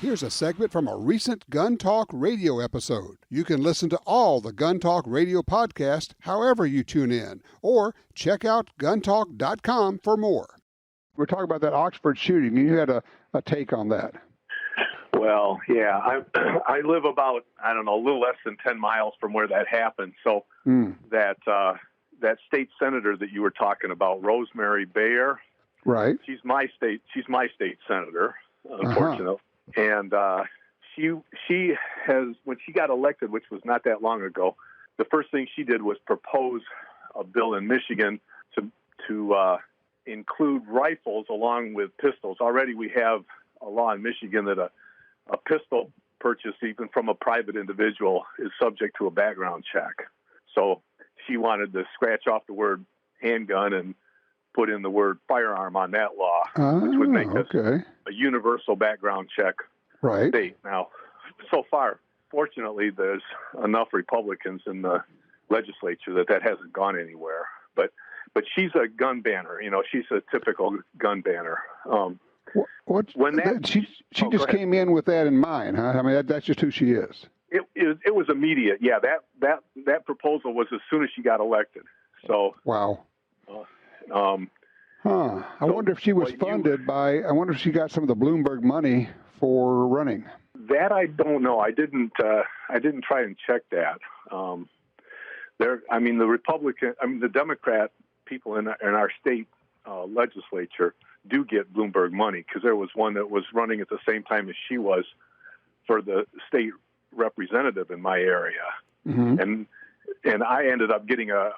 Here's a segment from a recent Gun Talk radio episode. You can listen to all the Gun Talk radio podcasts however you tune in, or check out guntalk.com for more. We're talking about that Oxford shooting. You had a take on that. Well, yeah, I live about, a little less than 10 miles from where that happened. So that state senator that you were talking about, Rosemary Bayer, right? She's my state senator, unfortunately. And she has, when she got elected, which was not that long ago, the first thing she did was propose a bill in Michigan to include rifles along with pistols. Already we have a law in Michigan that a pistol purchase, even from a private individual, is subject to a background check. So she wanted to scratch off the word handgun and put in the word firearm on that law, which would make us a universal background check state. Now, so far, fortunately, there's enough Republicans in the legislature that hasn't gone anywhere. But she's a gun banner. She's a typical gun banner. She just came in with that in mind, huh? I mean, that's just who she is. It was immediate. Yeah, that proposal was as soon as she got elected. So wow. I wonder if she was funded by. I wonder if she got some of the Bloomberg money for running. That I don't know. I didn't try and check that. The Democrat people in our state legislature do get Bloomberg money, because there was one that was running at the same time as she was for the state representative in my area, and I ended up getting a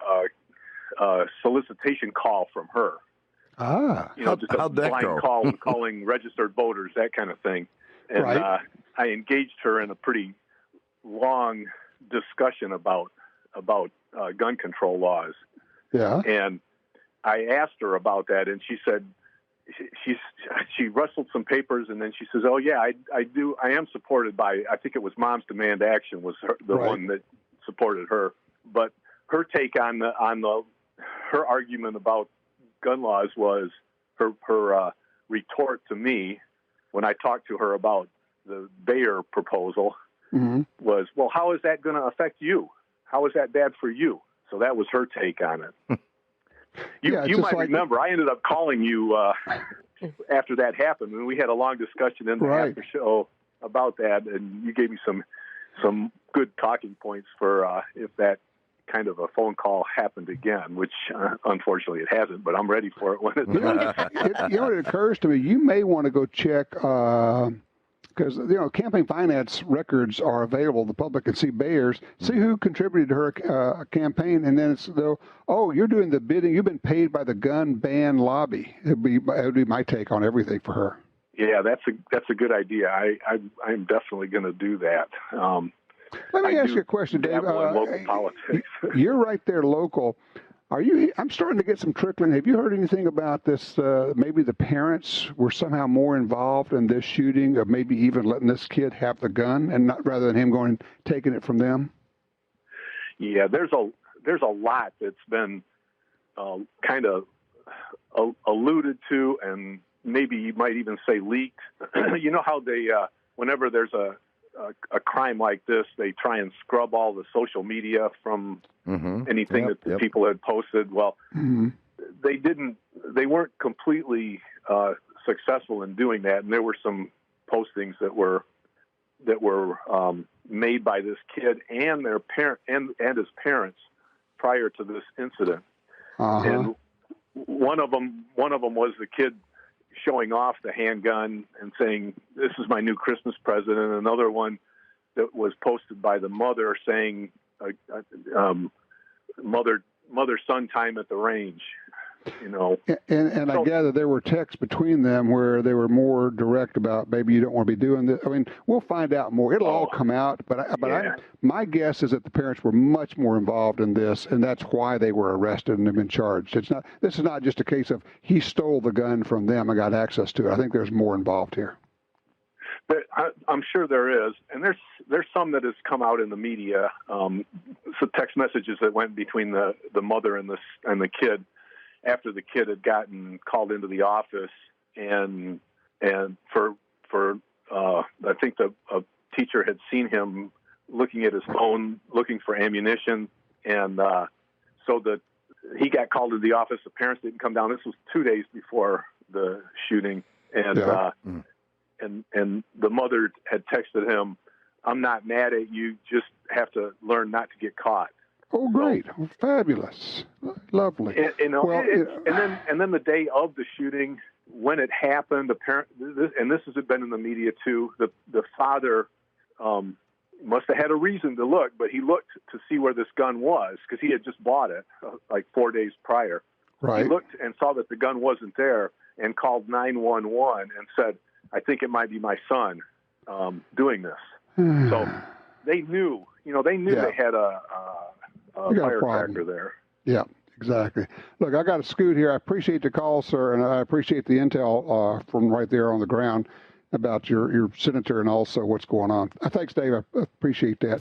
solicitation call from her. Just a blind call calling registered voters, that kind of thing. And I engaged her in a pretty long discussion about gun control laws. Yeah. And I asked her about that, and she said she rustled some papers, and then she says, "Oh yeah, I am supported by, I think it was Moms Demand Action was the one that supported her." But her take on her argument about gun laws was her retort to me when I talked to her about the Bayer proposal was, "Well, how is that going to affect you? How is that bad for you?" So that was her take on it. You might remember, I ended up calling you after that happened, and we had a long discussion in the after show about that, and you gave me some good talking points for if that kind of a phone call happened again, which unfortunately it hasn't, but I'm ready for it when it does. It occurs to me, you may want to go check, because campaign finance records are available. The public can see Bayer's, see who contributed to her campaign, and then it's you're doing the bidding. You've been paid by the gun ban lobby. It would be my take on everything for her. Yeah, that's a good idea. I'm definitely going to do that. Let me ask you a question, Dave. Local politics. You're right there local. I'm starting to get some trickling. Have you heard anything about this? Maybe the parents were somehow more involved in this shooting, or maybe even letting this kid have the gun, and not rather than him going and taking it from them. Yeah, there's a lot that's been kind of alluded to, and maybe you might even say leaked. You know how they, whenever there's a crime like this, they try and scrub all the social media from anything that the people had posted. Well, they weren't completely successful in doing that, and there were some postings that were made by this kid and their parent and his parents prior to this incident. And one of them was the kid showing off the handgun and saying, "This is my new Christmas present," and another one that was posted by the mother saying, mother-son time at the range. And I gather there were texts between them where they were more direct about, maybe you don't want to be doing this. I mean, we'll find out more. It'll all come out, but my guess is that the parents were much more involved in this, and that's why they were arrested and have been charged. This is not just a case of he stole the gun from them and got access to it. I think there's more involved here. I'm sure there is, and there's some that has come out in the media. Some text messages that went between the mother and the kid after the kid had gotten called into the office and for I think a teacher had seen him looking at his phone, looking for ammunition, and so he got called to the office. The parents didn't come down. This was 2 days before the shooting, and and the mother had texted him, "I'm not mad at you. Just have to learn not to get caught." Oh, great! So, fabulous, lovely. And then the day of the shooting, when it happened, the parent, and this has been in the media too. The father must have had a reason to look, but he looked to see where this gun was because he had just bought it like 4 days prior. Right. He looked and saw that the gun wasn't there and called 911 and said, "I think it might be my son doing this." So they knew, they had a firecracker there. Yeah, exactly. Look, I got to scoot here. I appreciate the call, sir, and I appreciate the intel from right there on the ground about your senator and also what's going on. Thanks, Dave. I appreciate that.